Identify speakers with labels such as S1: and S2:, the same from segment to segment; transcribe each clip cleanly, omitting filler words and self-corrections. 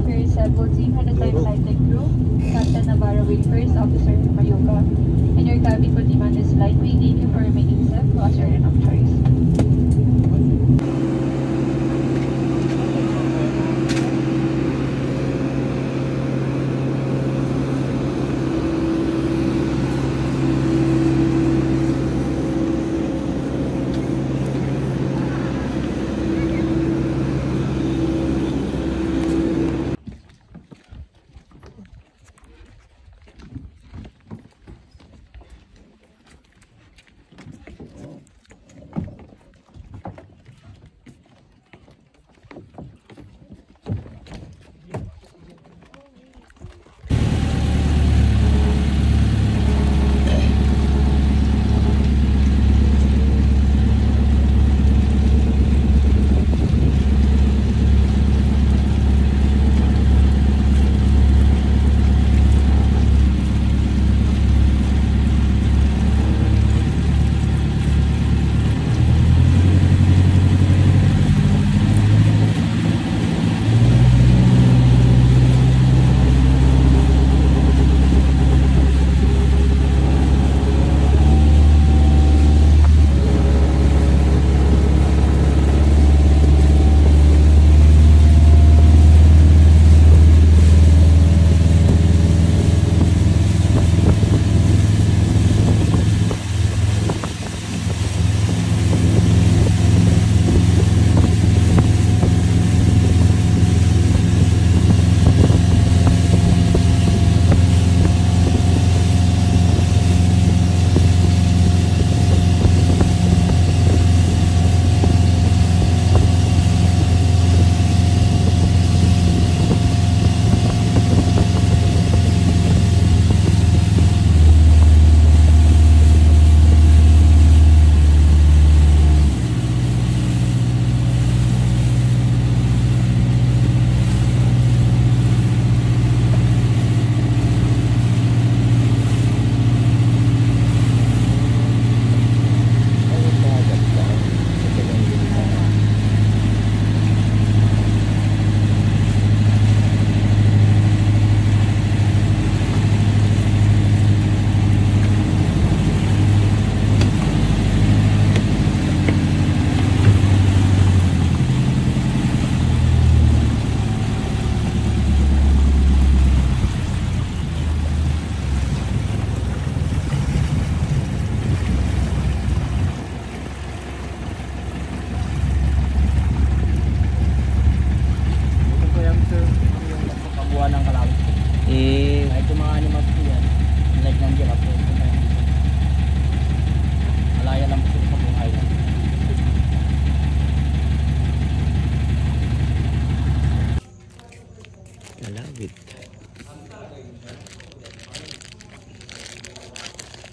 S1: Air Cebu Team Hanatay Flight Crew, Captain Navarro Wing First Officer Mayuka, and your cabin crew team on this flight. We thank you for remaining safe to us your airline of choice.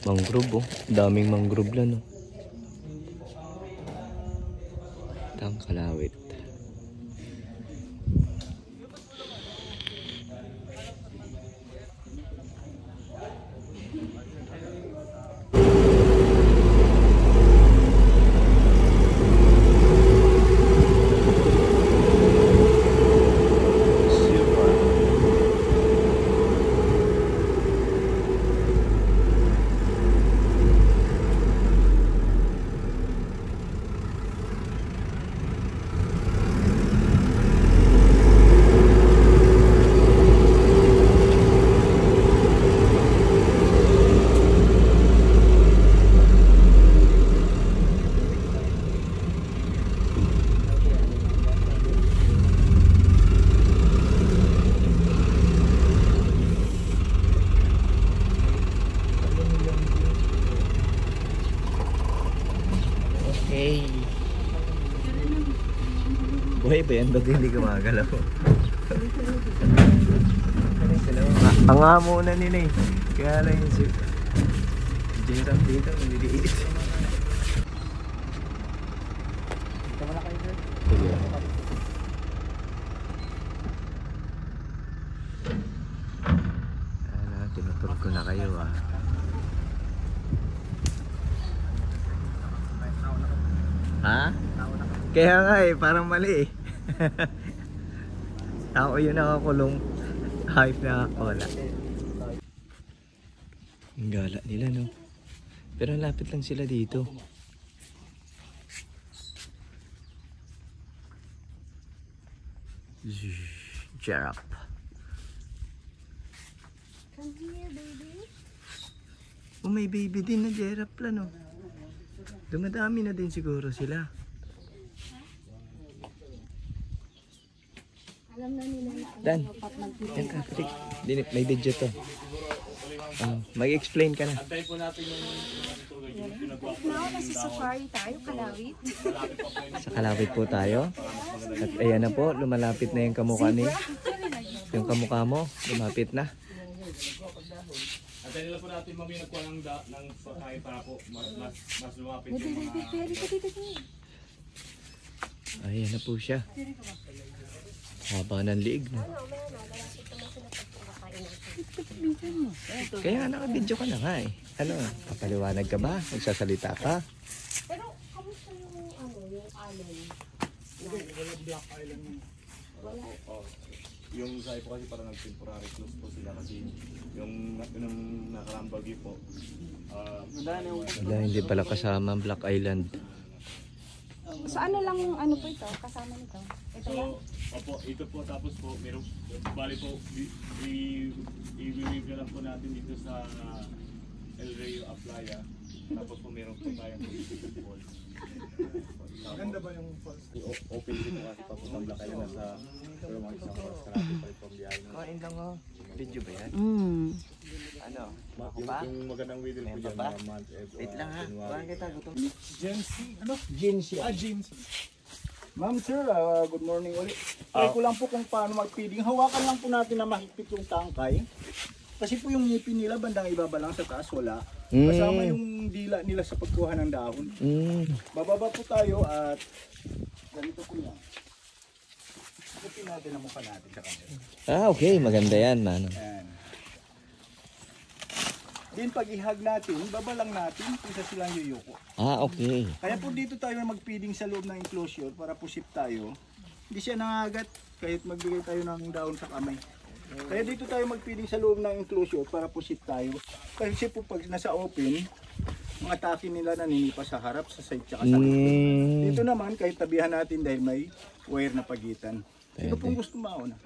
S2: Mangrove oh, daming mangrove lang oh. Tang Kalawit. Okay. Buhay ba yan? Ba't hindi gumagalaw? Ang amo na nila eh. Kaya lang yung J-Ram dito, maliliit. Ito mo na kayo sir? Sige. Tinutur ko na kayo ah. Ha? Kaya nga eh, parang mali eh. Ako yun nakakulong. Hype na ako, wala. Ang gala nila, no? Pero lapit lang sila dito. Giraffe.
S3: Come here, baby.
S2: Oh, may baby din na giraffe lang, no? Dumadami na din siguro sila.
S3: Alam na nila na
S2: Dan, yan ka, Patrick. May video to. Mag-explain ka na.
S3: now, nasa safari tayo, Kalawit.
S2: Sa Kalawit po tayo. At ayan na po, lumalapit na yung kamukha ni. Yung kamukha mo, lumapit na.
S4: At nila po natin mami nagkuha ng pagkain para po mas lumapit yung mga...
S2: Ayan na po siya. Haba ng liig, no? Kaya naka-video ka na nga eh. Ano, papaliwanag ka ba? Magsasalita ka?
S3: Pero, kamusta yung, yung alon?
S4: Black Island wala. Yung sa po kasi parang nag-temporary close po sila kasi yung nakaraang bagyo po.
S2: Wala, hindi pala kasama ang Black Island.
S3: So, ano lang yung ano po ito? Kasama nito? Ito lang?
S4: Opo, ito po tapos po meron bali po i-review lang po natin dito sa El Rio Aplaya. Tapos po meron po tayong pool.
S5: Maganda ba yung falls?
S4: Open din po kasi papuntang Black Island sa pero mga isang oras kalapit pa rin po ang biyahe.
S2: Kain lang oh. Video ba yan? Ano? Ako ba?
S4: Yung magandang weather po dyan
S2: ba?
S4: na month.
S2: Wait lang ha. Kuhaan kita gutom.
S5: Jency, ano?
S6: Jency.
S5: Jency.
S6: Ma'am sir, good morning ulit. Try ko lang po kung paano mag-feeding. Hawakan lang po natin na mahigpit yung tangkay. Kasi po yung ngipin nila bandang ibaba lang sa taas, wala. Kasama yung dila nila sa pagkuha ng dahon. Bababa po tayo at ganito po yan. Ipin natin ang mukha natin sa kanila.
S2: Okay. Maganda yan, man.
S6: Yan. Then pag ihag natin, baba lang natin kung sa silang yuyuko.
S2: Okay.
S6: Kaya po dito tayo mag-feeding sa loob ng enclosure para pusip tayo. Hindi siya nangagat kahit magbigay tayo ng dahon sa kamay. Kaya dito tayo mag-feeding sa loob ng enclosure para pusip tayo. Kasi po pag nasa open, mga taki nila naninipa sa harap, sa side tsaka sa likod. Dito naman kahit tabihan natin dahil may wire na pagitan. Sino pong gusto mauna?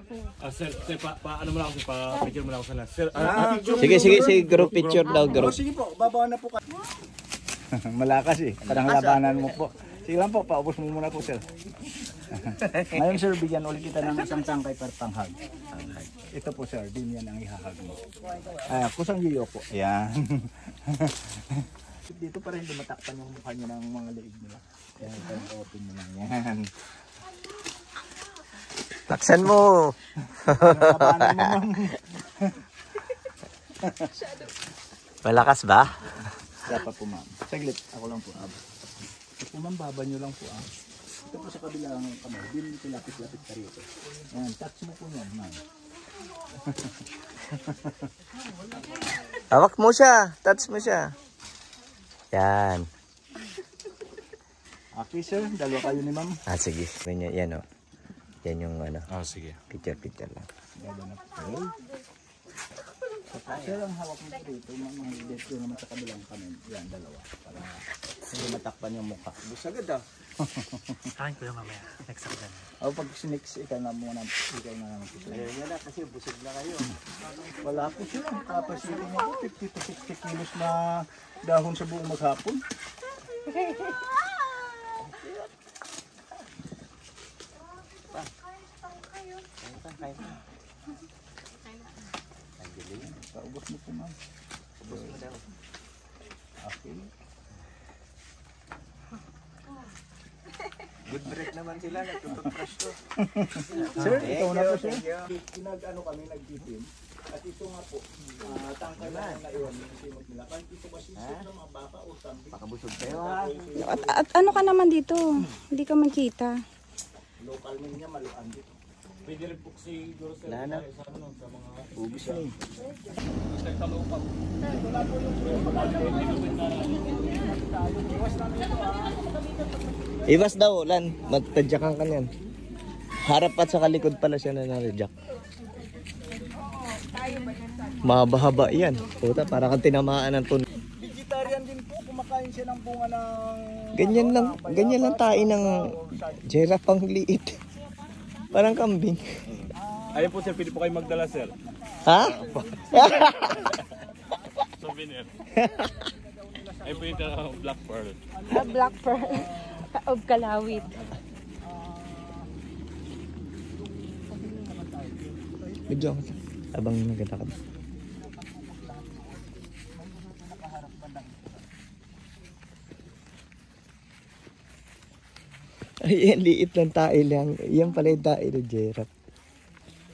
S4: Sir, ano mo lang ako, pa-picture mo lang ako sana. Sir,
S2: Sige, group picture daw, group.
S6: Sige po, babaan na po kayo. Malakas eh, parang labanan mo po. Sige lang po, paubos mo muna po sir. Ngayon sir, bigyan ulit kita ng isang tangkay para panghag. Ito po sir, din yan ang ihahag mo. Kusang yuyo po. Ayan. Dito pa rin dumatakpan yung mukha niya ng mga leeg nila. Ayan, parang open mo lang yan.
S2: Laksan mo!
S6: Labanan mo ma'am.
S2: Malakas ba?
S6: Dapat po ma'am. Saglit, ako lang po. Ito po ma'am, baba nyo lang po ah. Ito po sa kabilang kamay. Din dito lapit-lapit ka rito. Ayan, touch mo po yan ma'am.
S2: Hawak mo siya. Touch mo siya. Yan.
S6: Okay sir, dalawa kayo ni ma'am.
S2: Sige. Yan o. Yan yung ano.
S4: sige.
S2: Picture lang.
S6: Dalawa na po. Sir, ang hawak mo po dito, mga desk naman sa kabilang kamay. Yan, dalawa. Para hindi matakpan yung mukha. Busagad ah.
S5: Kain ko yung mamaya. Next up na.
S6: O pag sinix, ikaw na muna. Ikaw na naman.
S2: Yan na kasi busog na kayo.
S6: Wala po sila. Kapasili niya po 50 to 60 kilos na dahon sa buong maghapon. Paubos mo po ma'am. Ubos mo daw. Okay.
S2: Good break naman sila. Nagtututrush to.
S6: Sir, ikaw na po sir. Pinag-ano kami, nag-titim. At ito nga po, tangkay na iwan yung simot nila. Kahit ito kasi sila mga baka o something.
S2: Pakabusog kayo ha.
S3: At ano ka naman dito? Hindi ka makita.
S6: Local name niya, maluan dito.
S4: Pwede rin po siguro sir.
S2: Lana.
S4: Sa mga...
S6: Ubus na eh.
S2: Iwas daw, Lan. Magtadyakan ka niyan. Harap at sa kalikod pala siya na na-reject. Mahaba-haba yan. Puta, para kang tinamaan ng tunog.
S6: Vegetarian din po, kumakain siya ng bunga ng...
S2: Ganyan lang tayo ng giraffe pang liit. Parang kambing.
S4: Ayun po sir, pwede po kayo magdala sir.
S2: Ha?
S4: Souvenir. Ayun po yung black pearl.
S3: A black pearl of Kalawit.
S2: Medyo ako. Abang nagkita ka. Ay, yan, liit ng tae lang. Yan pala yung tae ng giraffe.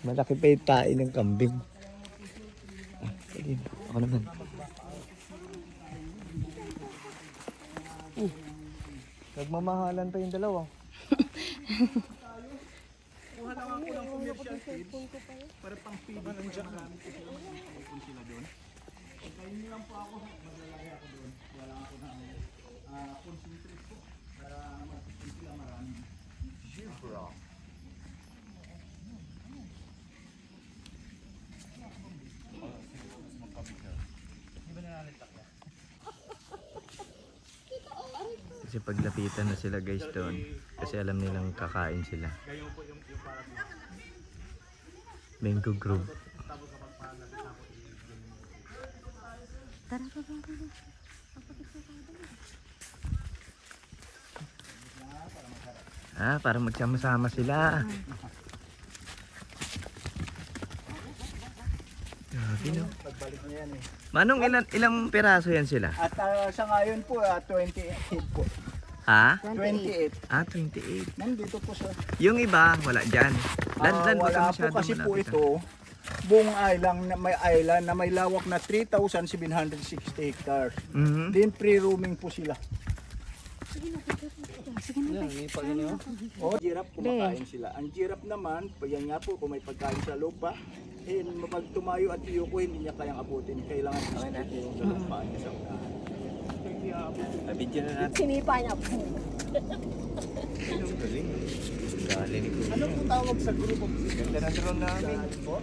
S2: Malaki pa yung tae ng kambing. Ah, sige. Ako naman. Nagmamahalan pa yung dalawa.
S6: Kuha lang ako ng commercial feed para pang feed ng jack namin kasi kung sila doon. Kain niyo lang po ako, maglalaya ako doon. Wala ako ng concentrate po para mag-feed sila marami. Zebra.
S2: Kasi paglapitan na sila guys doon. Kasi alam nilang kakain sila. Mango Grove. Ah, para magsama-sama sila. Grabe no.
S6: Pagbalik niya yan eh.
S2: Manong ilang piraso yan sila?
S6: At sa ngayon po, 28 po.
S2: Ha?
S6: 28.
S2: Ah, 28.
S6: Nandito po sa...
S2: Yung iba, wala dyan. Land
S6: wala po kasi po ito, buong island na may lawak na 3,760 hectares. Din free-roaming po sila. Oh, giraffe kumakain sila. Ang giraffe naman, yan nga po, kung may pagkain sa loob pa, pag tumayo at iyuko, hindi niya kayang abutin. Kailangan isipin yung sa lupa niya sa unahan.
S2: Nabidyo na natin.
S3: Sinipa niya po.
S2: Galing. Galing ko.
S6: Ano po tawag sa grupo?
S2: Ganda na drone namin.
S6: Sa grupo.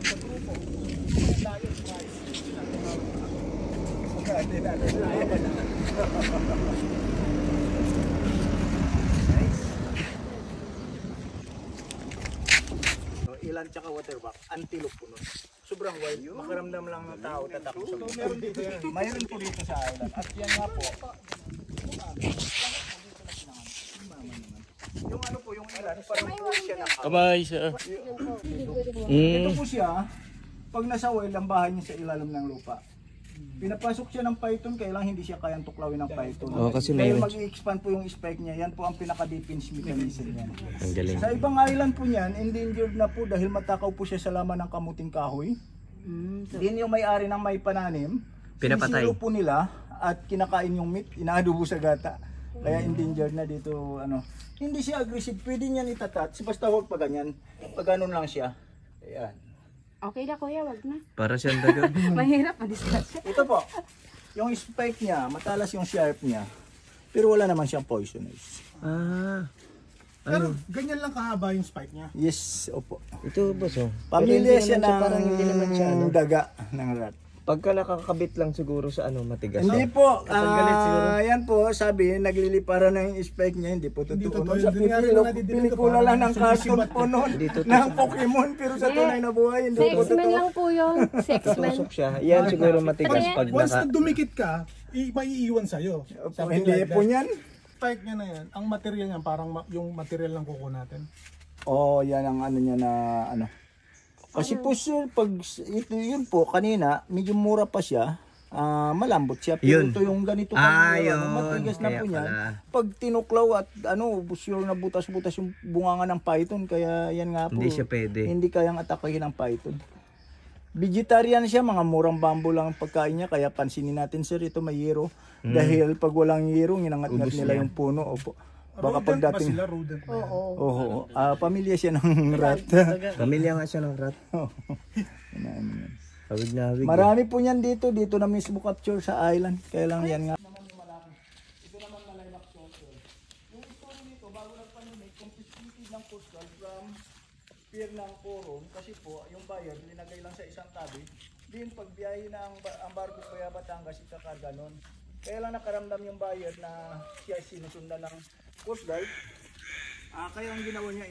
S6: Ilan tsaka waterback, antelope po nun. Sobrang wild, makaramdam lang ng tao tatakbo sa lupa. Meron dito yan. Mayroon po dito sa island. At yan nga po, yung ano po, yung ilan, parang po siya na
S4: Bye sir.
S6: Ito po siya, pag nasa wild ang bahay niya sa ilalim ng lupa. Pinapasok siya ng python, kailangan hindi siya kayang tuklawin ng python.
S2: Oo, kasi
S6: Dahil
S2: mayroon.
S6: mag-i-expand po yung spike niya, yan po ang pinaka-defense mechanism niya.
S2: Ang galing.
S6: Sa ibang island po niyan, endangered na po dahil matakaw po siya sa laman ng kamuting kahoy. Din yung may-ari ng may pananim,
S2: Pinapatay.
S6: sinisilo po nila at kinakain yung meat, inaadobo sa gata. Kaya endangered na dito, ano. Hindi siya aggressive, pwede niyan itatat, basta huwag pa ganyan. Pag ganun lang siya. Ayan.
S3: Okay na kuya, wag na.
S2: Para siyang daga.
S3: Mahirap ma-discuss.
S6: Ito po, yung spike niya, matalas yung sharp niya. Pero wala naman siyang poisonous.
S2: Ah.
S5: Pero ganyan lang kahaba yung spike niya.
S6: Yes, opo.
S2: Ito boss oh.
S6: Pamilya siya ng
S2: parang hindi naman siya ano.
S6: daga ng rat.
S2: Pagka nakakabit lang siguro sa ano matigas.
S6: Hindi po,
S2: Tatanggalin siguro.
S6: yan po, sabi, nagliliparan ng spike niya, hindi po
S5: Hindi
S6: totoo.
S5: totoo
S6: Sa
S5: yun. Yun nga rin ang nadidinig ko,
S6: pelikula
S5: parang
S6: lang ng
S5: sumisibat
S6: cartoon po noon,
S2: Hindi totoo.
S6: ng Pokemon, pero sa tunay na buhay, hindi po
S3: Sexman
S6: totoo.
S3: lang po yun. Sexman.
S2: Tutusok siya. Yan siguro matigas pag
S5: Once
S2: naka...
S5: na dumikit ka, maiiwan sa'yo.
S6: Opo,
S5: Something
S6: hindi
S5: like
S6: po
S5: that.
S6: niyan.
S5: Spike niya na yan, ang material niya parang yung material ng kuko natin.
S6: Oh, yan ang ano niya na ano. Kasi po sir, pag ito yun po kanina, medyo mura pa siya. Malambot siya. Pero
S2: Yun.
S6: ito yung ganito
S2: Yun.
S6: matigas na
S2: Kaya
S6: po niyan.
S2: pala.
S6: Pag tinuklaw at ano, sure na butas-butas yung bunganga ng python. Kaya yan nga po.
S2: Hindi siya pwede.
S6: Hindi kayang atakahin ng python. Vegetarian siya, mga murang bamboo lang ang pagkain niya. Kaya pansinin natin sir, ito may yero. Dahil pag walang yero, ginangat-ngat nila yung puno. Opo. Baka
S5: Rodent ba
S6: pagdating...
S5: sila? Rodent ba yan?
S6: Oo. Pamilya siya ng rat.
S2: Pamilya nga siya ng rat. Hawig na hawig.
S6: Marami po niyan dito. Dito na mismo capture sa island. Kaya lang yan nga. Ito naman malaymak social. Yung story nito, bago nagpanimik, kung ng coastal from pier ng Coron kasi po yung buyer linagay lang sa isang tabi. Din pagbiyahe na ang barko kaya Batangas ikakarga nun. Kaya lang nakaramdam yung buyer na siya sinusundan ng Coast Guard. Kaya ang ginawa niya,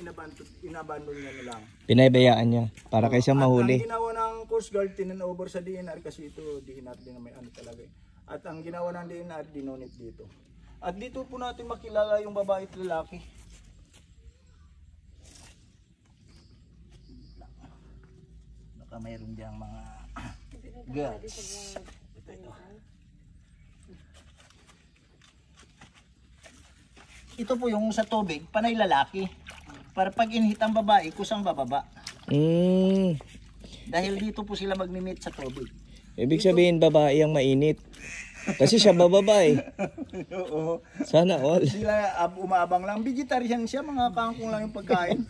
S6: inabandon niya na lang.
S2: Pinabayaan niya para kaysa mahuli.
S6: At ang ginawa ng Coast Guard, tinanover sa DNR kasi ito DNR din na may ano talaga. At ang ginawa ng DNR, dinonate dito. At dito po natin makilala yung babae at lalaki. Baka mayroon diyang mga girls. Ito. Ito po yung sa tubig, panay lalaki. Para pag inhit ang babae, kusang bababa. Dahil dito po sila magmi-meet sa tubig.
S2: Ibig sabihin babae ang mainit. Kasi siya bababa eh.
S6: Oo.
S2: Sana all.
S6: Sila umaabang lang. Vegetarian siya, mga kangkong lang yung pagkain.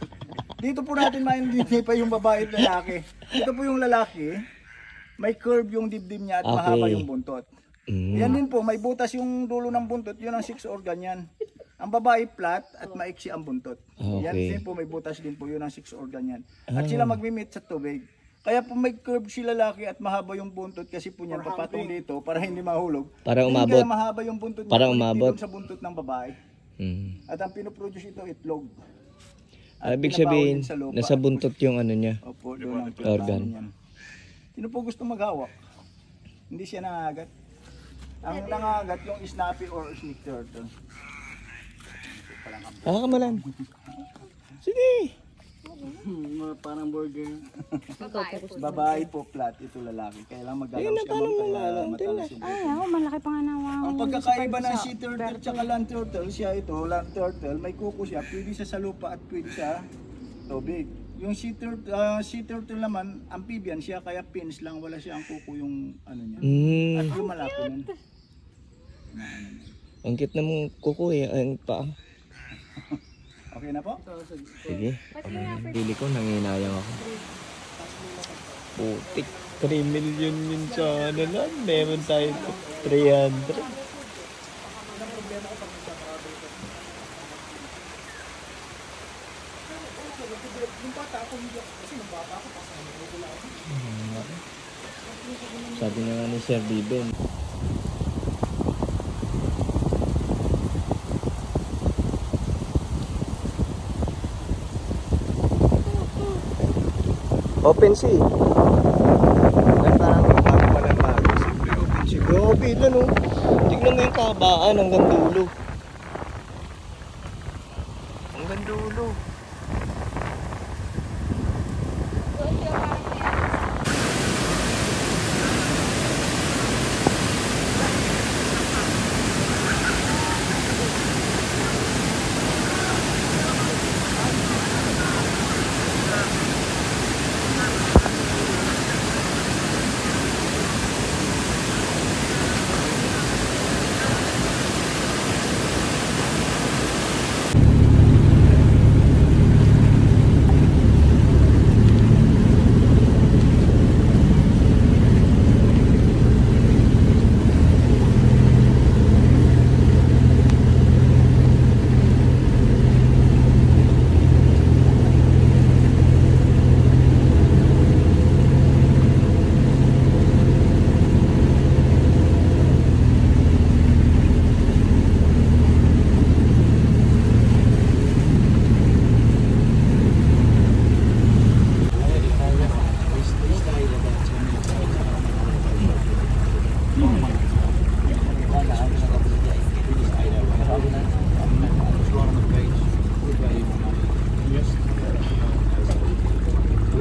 S6: Dito po natin maintindihan pa yung babae at lalaki. Ito po yung lalaki, may curve yung dibdib niya at mahaba yung buntot. Yan din po, may butas yung dulo ng buntot, yun ang 6 organ yan. Ang babae flat at maiksi ang buntot. Yan din po, may butas din po, yun ang 6 organ yan. At sila magmi-meet sa tubig. Kaya po may curve si lalaki at mahaba yung buntot kasi po niyan papatong dito para hindi mahulog.
S2: Para umabot.
S6: Kaya mahaba yung buntot niya,
S2: Para umabot
S6: sa buntot ng babae. At ang pinoproduce ito, itlog.
S2: Ibig sabihin, nasa buntot yung ano niya.
S6: Opo, doon ang
S2: organ.
S6: niyan. Sino po gusto maghawak? Hindi siya nangagat. Ang nangagat yung snappy or snake turtle.
S2: Kamalan. Sige.
S6: Parang burger.
S3: Babae po.
S6: Babae po flat, ito lalaki. Kailangan magalaw siya kaya matalas yung
S3: Ay, ako, malaki pa nga nawang.
S6: ang pagkakaiba ng sea turtle at land turtle, siya ito, land turtle, may kuko siya, pwede siya sa lupa at pwede siya tubig. Yung sea turtle naman, amphibian siya, kaya fins lang, wala siyang kuko yung ano niya. At lumalaki nun.
S2: Ang cute na mong kuko eh, ang paa.
S6: Okay na po?
S2: Sige. Pili ko, nanginayang ako. Putik. 3 million yun sa ano lang. Meron tayo 300. Sabi na nga ni Sir Biben. Open sea. Parang bago. Simple open sea. Grabe lang oh. Tignan mo yung kahabaan hanggang dulo. Hanggang dulo.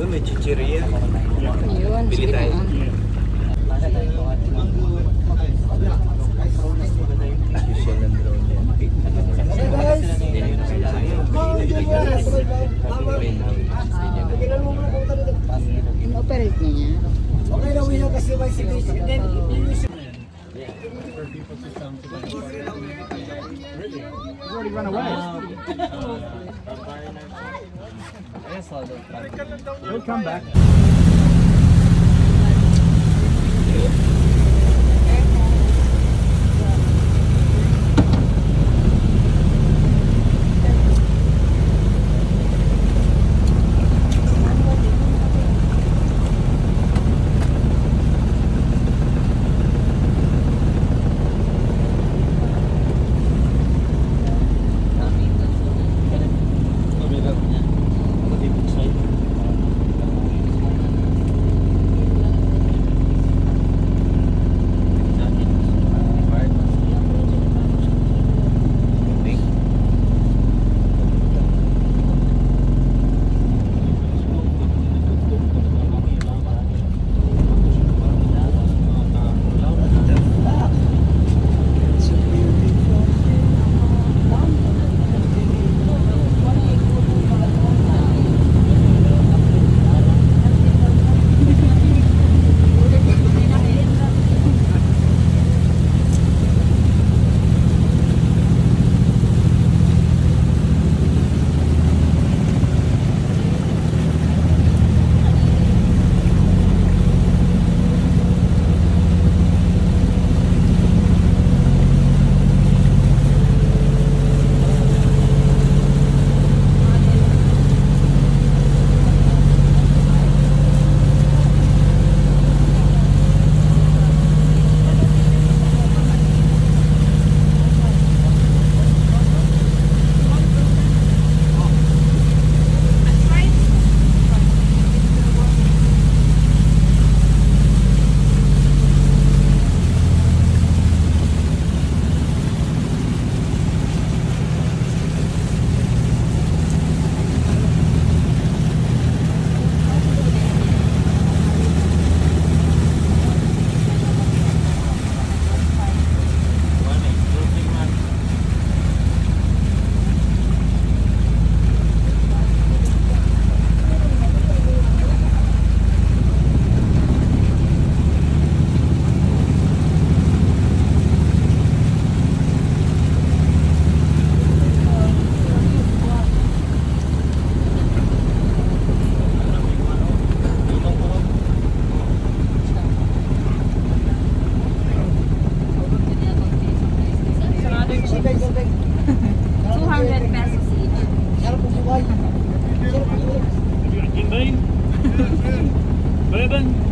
S2: May chichiria.
S3: Yun,
S2: Bili
S3: sige
S2: tayo. Social ng drone yan.
S3: In-operate niya.
S7: Okay na uwi na kasi may situation.
S6: Already run away. He'll come back.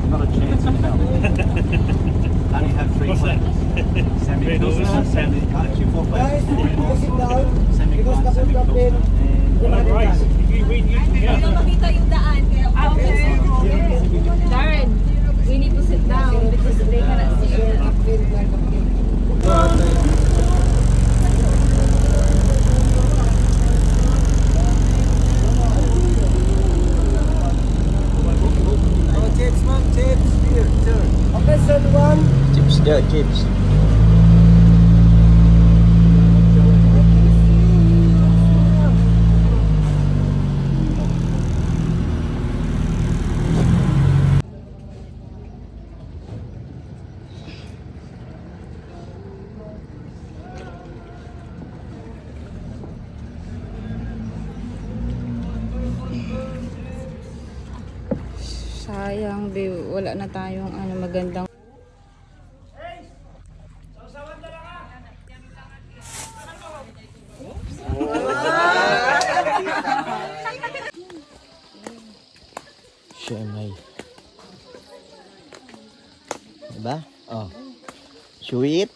S6: Not a chance in hell. I only have 3 plans. Semi-closa, semi-chipo
S7: Guys,
S6: plans.
S7: sit down.
S6: Semi-con,
S7: Because
S6: semi-closa, and
S4: Rice.
S3: Ayaw makita yung daan. Kaya Darren, we need to sit down because they cannot see you.
S7: Oh, chips, ma'am, chips. Here, sir. Okay, sir, one.
S2: Chips there, chips.
S3: Sayang, babe. Wala na tayong magandang.
S2: Siamay. Diba? Oh. Sweet.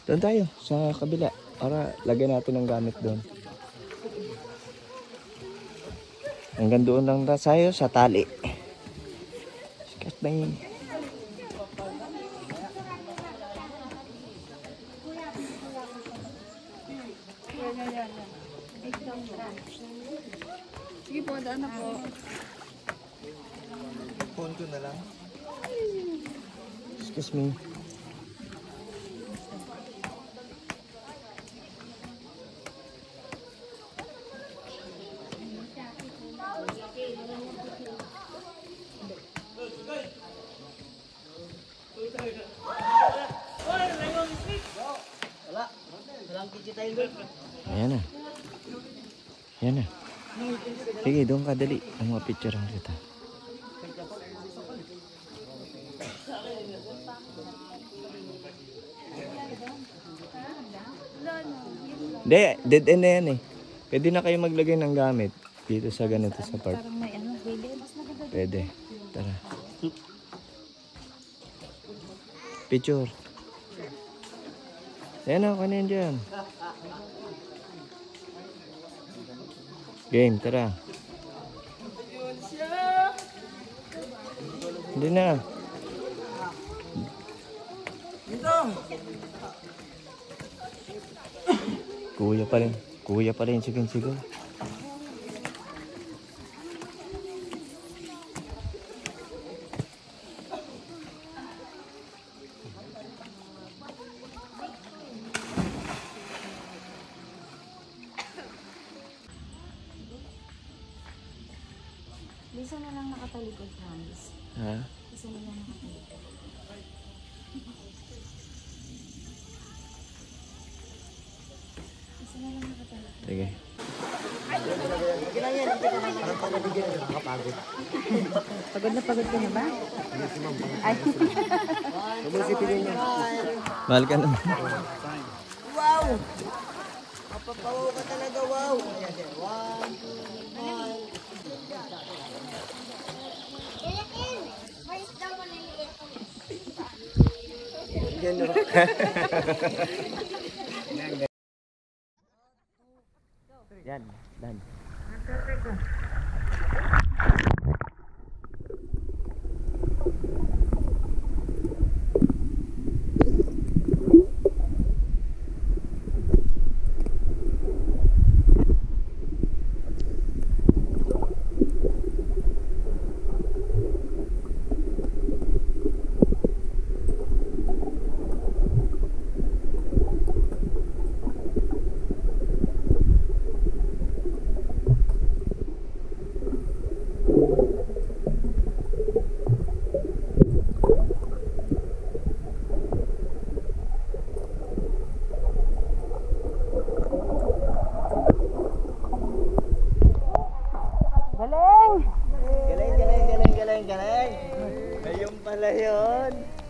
S2: Doon tayo, sa kabila. Para lagyan natin ng gamit doon. Hanggang doon lang tayo sa tali. Sikat na yun.
S3: Sige po, daan na po.
S2: Phone ko na lang. Excuse me. Ayan na. Ayan na. Sige, doon ka dali. Ang mga picture ang kita. Hindi, dead end na yan eh. Pwede na kayo maglagay ng gamit dito sa ganito sa park.
S3: Parang may
S2: Pwede. Tara. Picture. Ayan o, kanin dyan. Game, tara. Hindi na. Kuya pa rin. Kuya pa rin. Sige, sige.
S3: Isa na lang nakatalikod, promise.
S2: Ha?
S3: Isa na lang nakatalikod. Isa na lang nakatalikod.
S2: Sige.
S3: Pagod ka na ba? Ay.
S2: Mahal ka naman.
S7: Wow! Mapapawaw ka talaga, wow! Ayan, ayan. 1, 2, 1. Yan o.
S2: Yan, dan. yun.